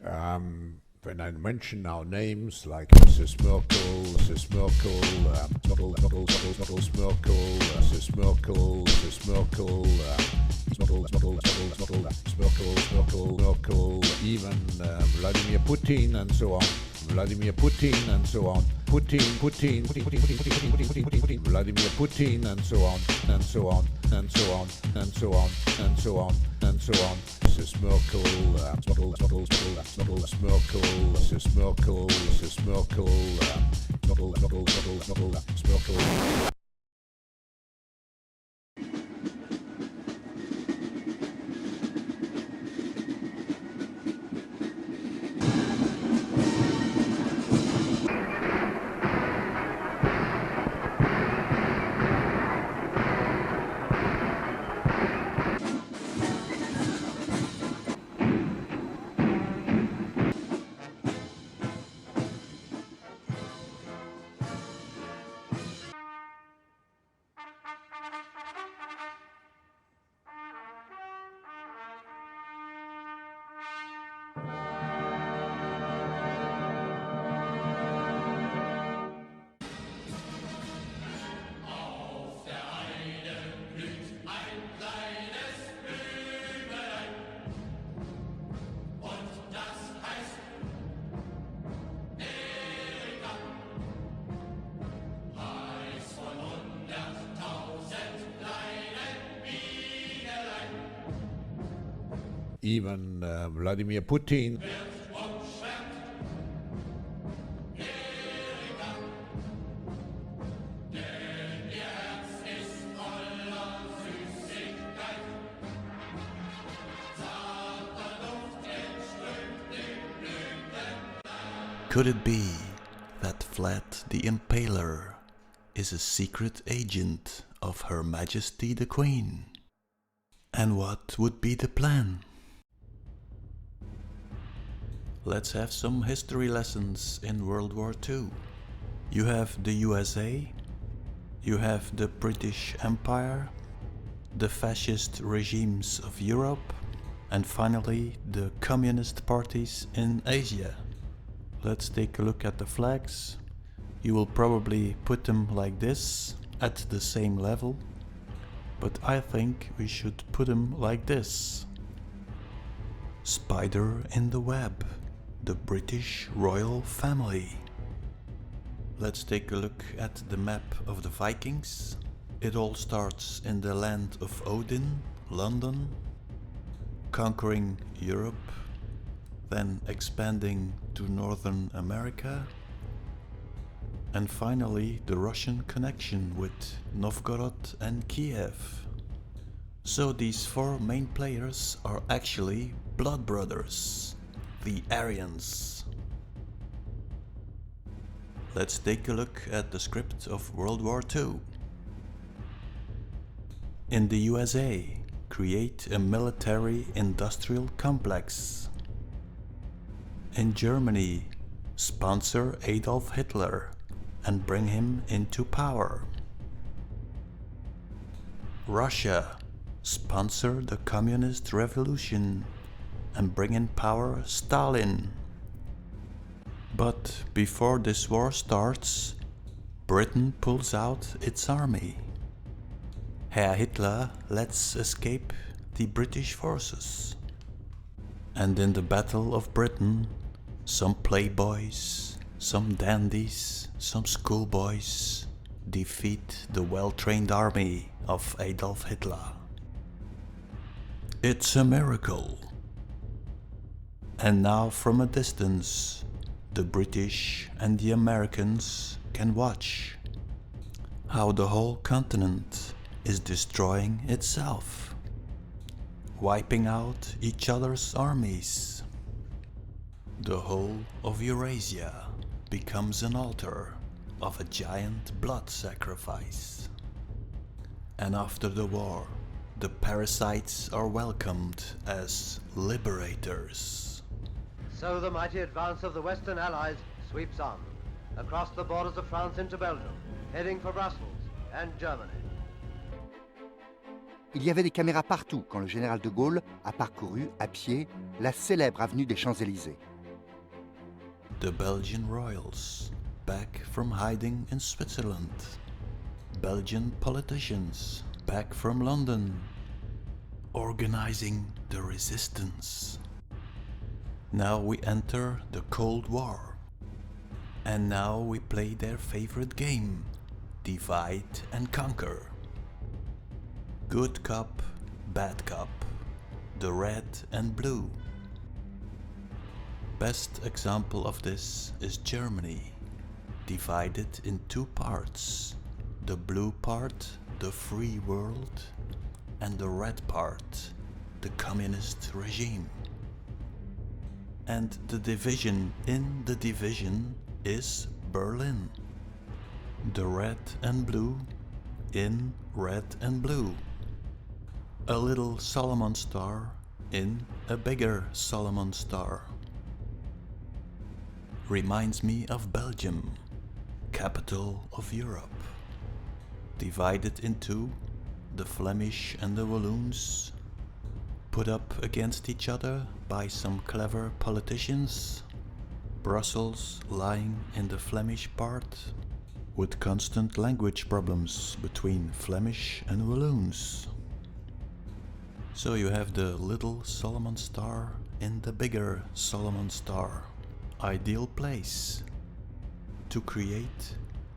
When I mention our names like Mrs. Merkel, Mrs. Merkel, Merkel, Mrs. Merkel, Mrs. Merkel, Merkel, even Vladimir Putin and so on. Vladimir Putin and so on. Putin, Vladimir Putin and so on, and so on, and so on, and so on, and so on, and so on. Mrs. Merkel, Merkel, Mrs. Merkel, Mrs. Merkel, Merkel. Even Vladimir Putin. Could it be that Vlad the Impaler is a secret agent of Her Majesty the Queen? And what would be the plan? Let's have some history lessons in World War II. You have the USA, you have the British Empire, the fascist regimes of Europe, and finally the communist parties in Asia. Let's take a look at the flags. You will probably put them like this, at the same level, but I think we should put them like this. Spider in the web, the British royal family. Let's take a look at the map of the Vikings. It all starts in the land of Odin, London, conquering Europe, then expanding to Northern America, and finally the Russian connection with Novgorod and Kiev. So these four main players are actually blood brothers, the Aryans. Let's take a look at the script of World War II. In the USA, create a military-industrial complex. In Germany, sponsor Adolf Hitler and bring him into power. Russia, sponsor the communist revolution and bring in power Stalin. But before this war starts, Britain pulls out its army. Herr Hitler lets escape the British forces. And in the Battle of Britain, some playboys, some dandies, some schoolboys defeat the well-trained army of Adolf Hitler. It's a miracle. And now from a distance, the British and the Americans can watch how the whole continent is destroying itself, wiping out each other's armies. The whole of Eurasia becomes an altar of a giant blood sacrifice. And after the war, the parasites are welcomed as liberators. So the mighty advance of the Western Allies sweeps on, across the borders of France into Belgium, heading for Brussels and Germany. Il y avait des caméras partout quand le général de Gaulle a parcouru à pied la célèbre avenue des Champs-Élysées. the Belgian royals, back from hiding in Switzerland. Belgian politicians, back from London, organizing the resistance. Now we enter the Cold War. And now we play their favorite game, divide and conquer. Good cop, bad cop, the red and blue. Best example of this is Germany, divided in two parts. The blue part, the free world, and the red part, the communist regime. And the division in the division is Berlin. The red and blue in red and blue. A little Solomon star in a bigger Solomon star. Reminds me of Belgium, capital of Europe. Divided in two, the Flemish and the Walloons, put up against each other by some clever politicians. Brussels lying in the Flemish part, with constant language problems between Flemish and Walloons. So you have the little Solomon star in the bigger Solomon star. Ideal place to create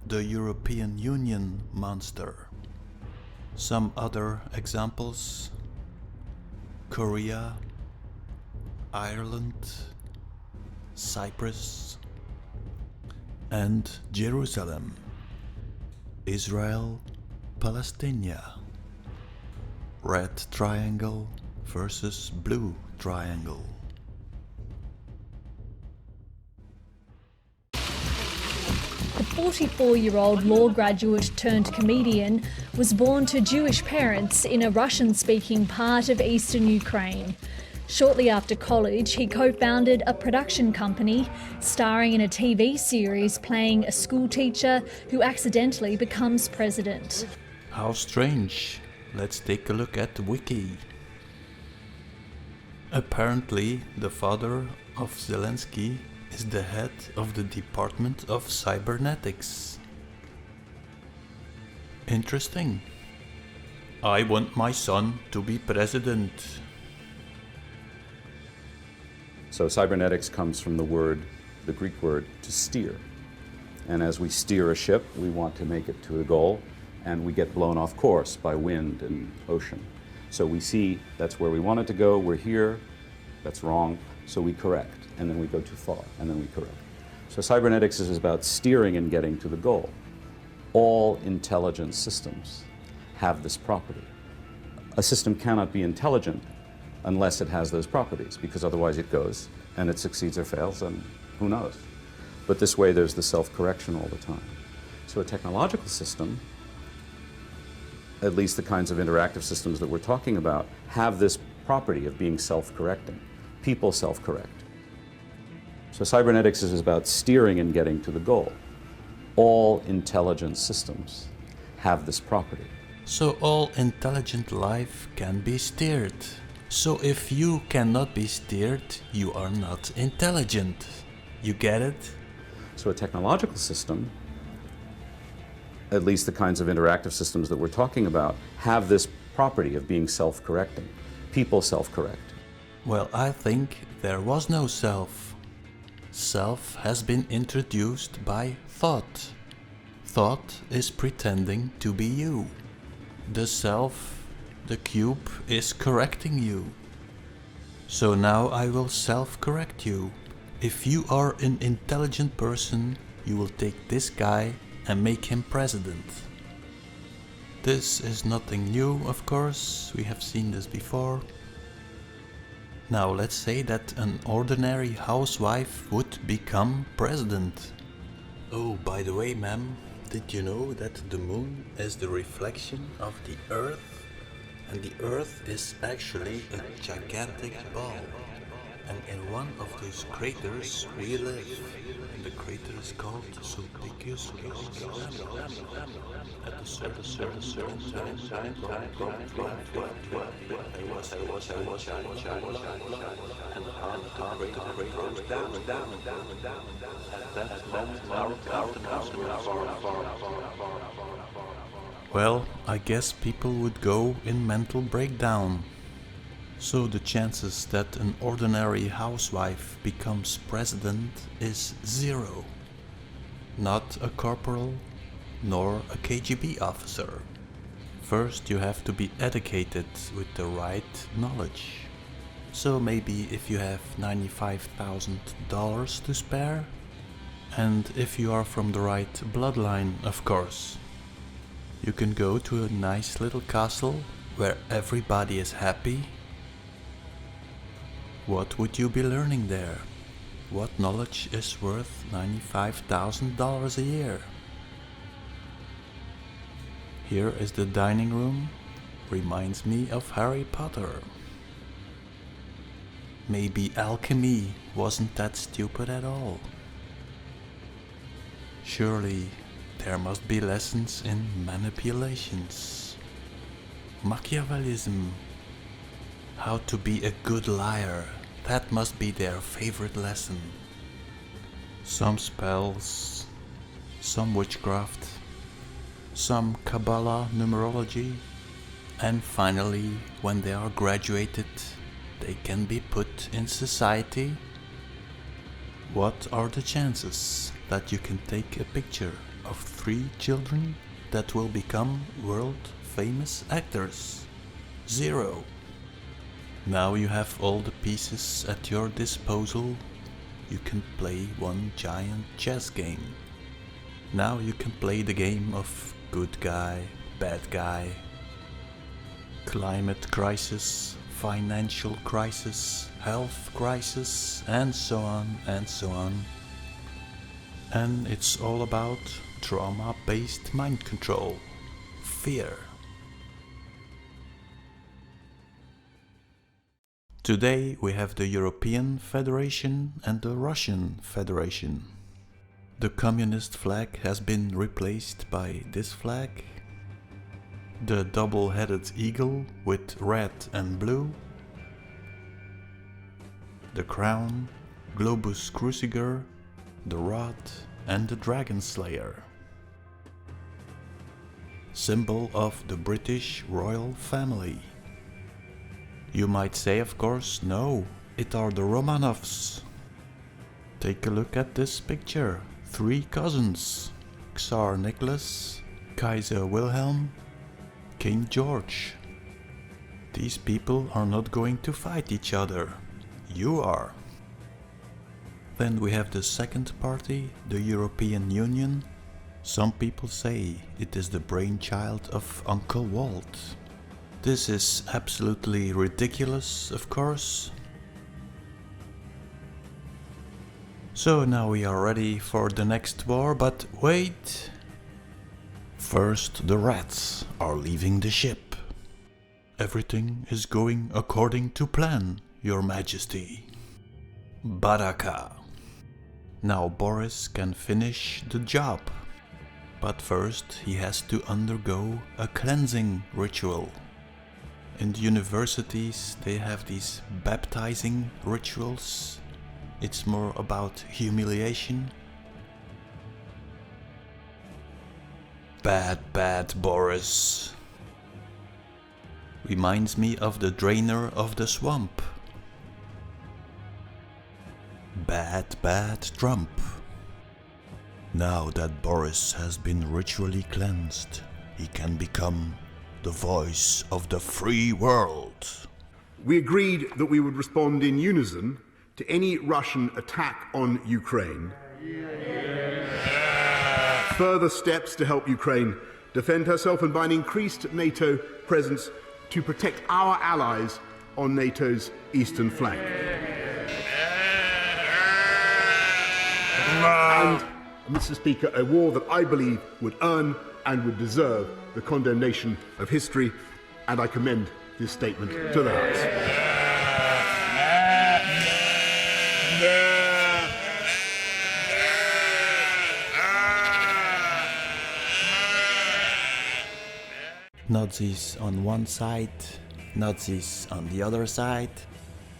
the European Union monster. Some other examples: Korea, Ireland, Cyprus, and Jerusalem. Israel, Palestine. Red triangle versus blue triangle. The 44-year-old law graduate turned comedian was born to Jewish parents in a Russian-speaking part of eastern Ukraine. Shortly after college, he co-founded a production company, starring in a TV series playing a school teacher who accidentally becomes president. How strange. Let's take a look at the wiki. Apparently, the father of Zelensky is the head of the Department of Cybernetics. Interesting. I want my son to be president. So cybernetics comes from the Greek word to steer. And as we steer a ship, we want to make it to the goal, and we get blown off course by wind and ocean. So we see that's where we want it to go, we're here, that's wrong, so we correct, and then we go too far, and then we correct. So cybernetics is about steering and getting to the goal. All intelligent systems have this property. A system cannot be intelligent unless it has those properties, because otherwise it goes and it succeeds or fails, and who knows. But this way there's the self-correction all the time. So a technological system, at least the kinds of interactive systems that we're talking about, have this property of being self-correcting. People self-correct. So cybernetics is about steering and getting to the goal. All intelligent systems have this property. So all intelligent life can be steered. So if you cannot be steered, you are not intelligent. You get it? So a technological system, at least the kinds of interactive systems that we're talking about, have this property of being self-correcting. People self-correct. Well, I think there was no self. Self has been introduced by thought. Thought is pretending to be you. The self, the cube, is correcting you. So now I will self-correct you. If you are an intelligent person, you will take this guy and make him president. This is nothing new, of course, we have seen this before. Now let's say that an ordinary housewife would become president. Oh, by the way, ma'am, did you know that the moon is the reflection of the earth? And the earth is actually a gigantic ball. And in one of these craters we live. And the crater is called Sulpicius. At a certain time, there was and half the crater goes down. At that moment, well, I guess people would go in mental breakdown. So the chances that an ordinary housewife becomes president is 0. Not a corporal, nor a KGB officer. First you have to be educated with the right knowledge. So maybe if you have $95,000 to spare, and if you are from the right bloodline, of course, you can go to a nice little castle where everybody is happy. What would you be learning there? What knowledge is worth $95,000 a year? Here is the dining room. Reminds me of Harry Potter. Maybe alchemy wasn't that stupid at all. Surely there must be lessons in manipulations, Machiavellism, how to be a good liar. That must be their favorite lesson. Some spells, some witchcraft, some Kabbalah numerology, and finally, when they are graduated, they can be put in society. What are the chances that you can take a picture of 3 children that will become world famous actors? 0. Now you have all the pieces at your disposal. You can play one giant chess game. Now you can play the game of good guy, bad guy, climate crisis, financial crisis, health crisis, and so on and so on. And it's all about trauma-based mind control, fear. Today we have the European Federation and the Russian Federation. The communist flag has been replaced by this flag. The double-headed eagle with red and blue. The crown, globus cruciger, the rod and the dragon slayer. Symbol of the British royal family. You might say, of course, no, it are the Romanovs. Take a look at this picture. 3 cousins. Tsar Nicholas, Kaiser Wilhelm, King George. These people are not going to fight each other. You are. Then we have the second party, the European Union. Some people say it is the brainchild of Uncle Walt. This is absolutely ridiculous, of course. So now we are ready for the next war, but wait! First, the rats are leaving the ship. Everything is going according to plan, Your Majesty. Baraka. Now Boris can finish the job. But first he has to undergo a cleansing ritual. In the universities they have these baptizing rituals. It's more about humiliation. Bad Boris. Reminds me of the drainer of the swamp. Bad Trump. Now that Boris has been ritually cleansed, he can become the voice of the free world. We agreed that we would respond in unison to any Russian attack on Ukraine. Further steps to help Ukraine defend herself and by an increased NATO presence to protect our allies on NATO's eastern flank. And, Mr. Speaker, a war that I believe would earn and would deserve the condemnation of history, and I commend this statement to the House. Nazis on one side, Nazis on the other side,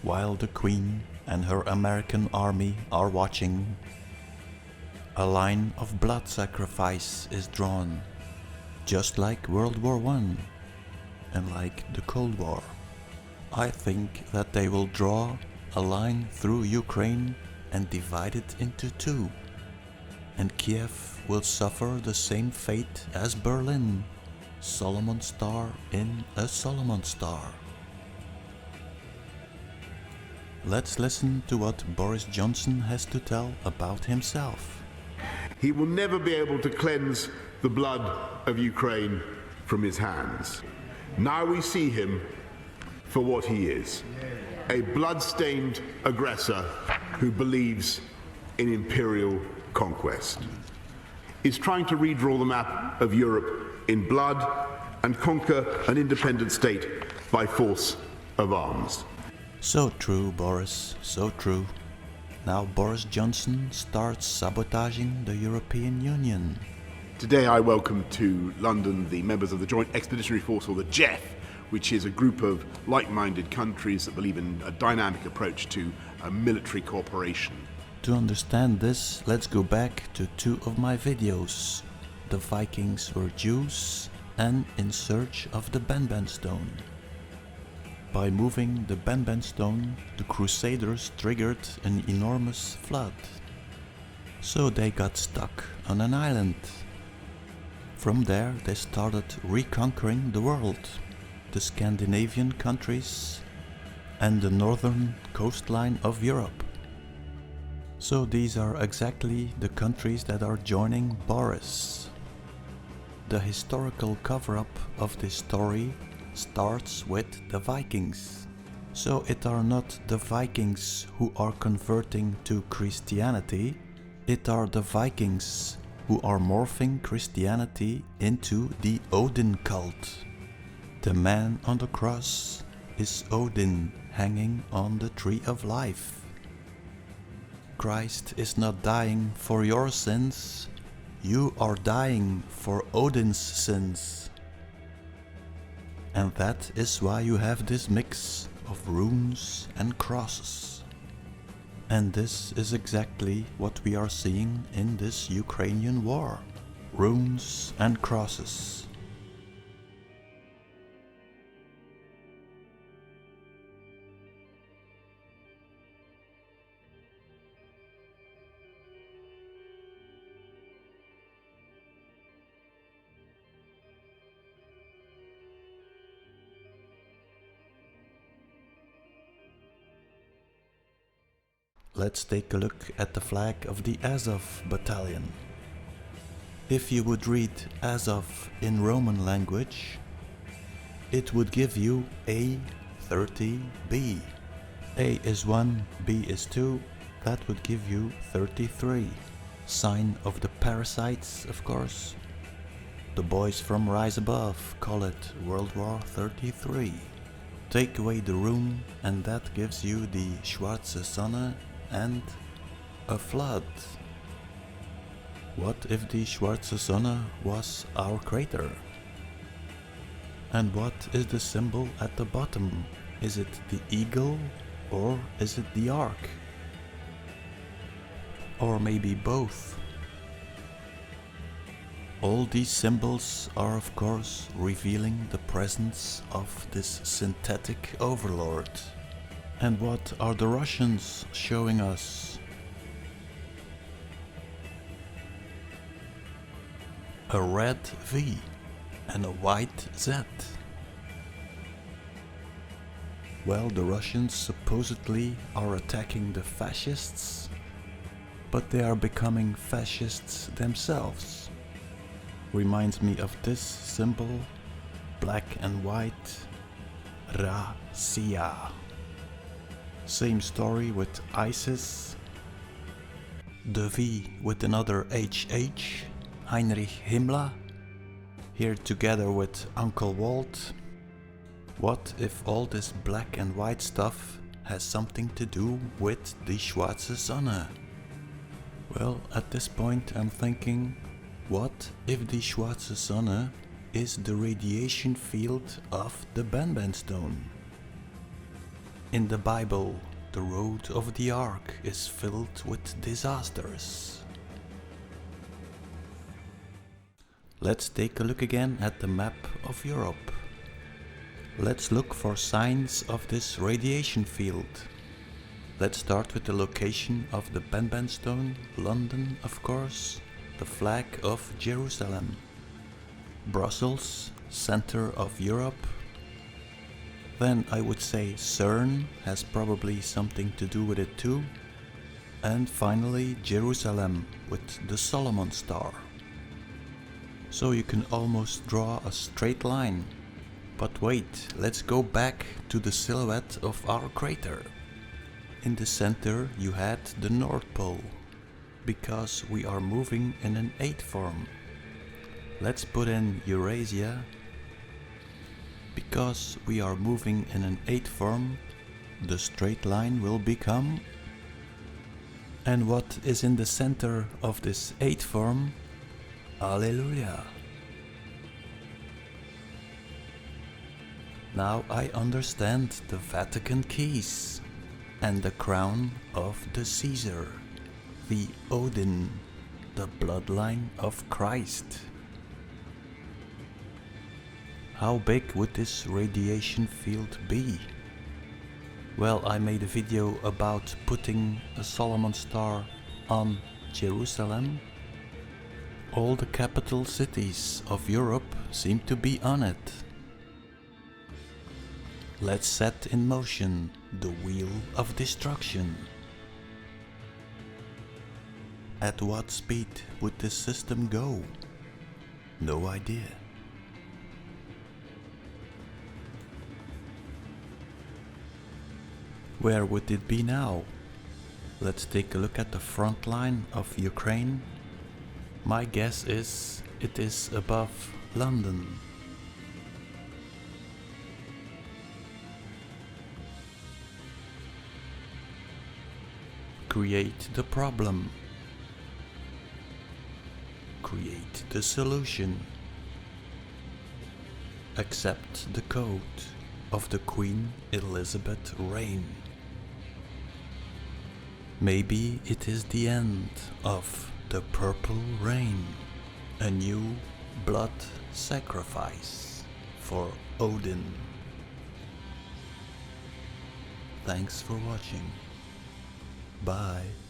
while the Queen and her American army are watching. A line of blood sacrifice is drawn, just like World War I and like the Cold War. I think that they will draw a line through Ukraine and divide it into two, and Kiev will suffer the same fate as Berlin. Solomon Star in a Solomon Star. Let's listen to what Boris Johnson has to tell about himself. He will never be able to cleanse the blood of Ukraine from his hands. Now we see him for what he is, a blood-stained aggressor who believes in imperial conquest. He's trying to redraw the map of Europe in blood and conquer an independent state by force of arms. So true, Boris, so true. Now Boris Johnson starts sabotaging the European Union. Today I welcome to London the members of the Joint Expeditionary Force, or the JEF, which is a group of like-minded countries that believe in a dynamic approach to military cooperation. To understand this, let's go back to two of my videos. The Vikings were Jews and In Search of the Benben Stone. By moving the Benben Stone, the Crusaders triggered an enormous flood. So they got stuck on an island. From there they started reconquering the world, the Scandinavian countries and the northern coastline of Europe. So these are exactly the countries that are joining Boris. The historical cover-up of this story starts with the Vikings. So it are not the Vikings who are converting to Christianity, it are the Vikings who are morphing Christianity into the Odin cult. The man on the cross is Odin hanging on the tree of life. Christ is not dying for your sins, you are dying for Odin's sins. And that is why you have this mix of runes and crosses. And this is exactly what we are seeing in this Ukrainian war. Runes and crosses. Let's take a look at the flag of the Azov battalion. If you would read Azov in Roman language, it would give you A30B. A is 1, B is 2, that would give you 33. Sign of the parasites, of course. The boys from Rise Above call it World War 33. Take away the rune and that gives you the Schwarze Sonne and a flood. What if the Schwarze Sonne was our crater? And what is the symbol at the bottom? Is it the eagle or is it the ark? Or maybe both? All these symbols are of course revealing the presence of this synthetic overlord. And what are the Russians showing us? A red V and a white Z. Well, the Russians supposedly are attacking the fascists, but they are becoming fascists themselves. Reminds me of this symbol, black and white, Russia. Same story with ISIS. The V with another HH, Heinrich Himmler, here together with Uncle Walt. What if all this black and white stuff has something to do with the Schwarze Sonne? Well, at this point I'm thinking, what if the Schwarze Sonne is the radiation field of the Benben stone. In the Bible, the road of the ark is filled with disasters. Let's take a look again at the map of Europe. Let's look for signs of this radiation field. Let's start with the location of the Benben stone, London of course, the flag of Jerusalem. Brussels, center of Europe. Then I would say CERN has probably something to do with it too. And finally Jerusalem with the Solomon star. So you can almost draw a straight line. But wait, let's go back to the silhouette of our crater. In the center you had the North Pole, because we are moving in an 8 form. Let's put in Eurasia. Because we are moving in an 8 form, the straight line will become... And what is in the center of this 8 form? Alleluia! Now I understand the Vatican keys and the crown of the Caesar, the Odin, the bloodline of Christ. How big would this radiation field be? Well, I made a video about putting a Solomon star on Jerusalem. All the capital cities of Europe seem to be on it. Let's set in motion the wheel of destruction. At what speed would this system go? No idea. Where would it be now? Let's take a look at the front line of Ukraine. My guess is it is above London. Create the problem. Create the solution. Accept the code of the Queen Elizabeth reign. Maybe it is the end of the Purple Rain, a new blood sacrifice for Odin. Thanks for watching. Bye.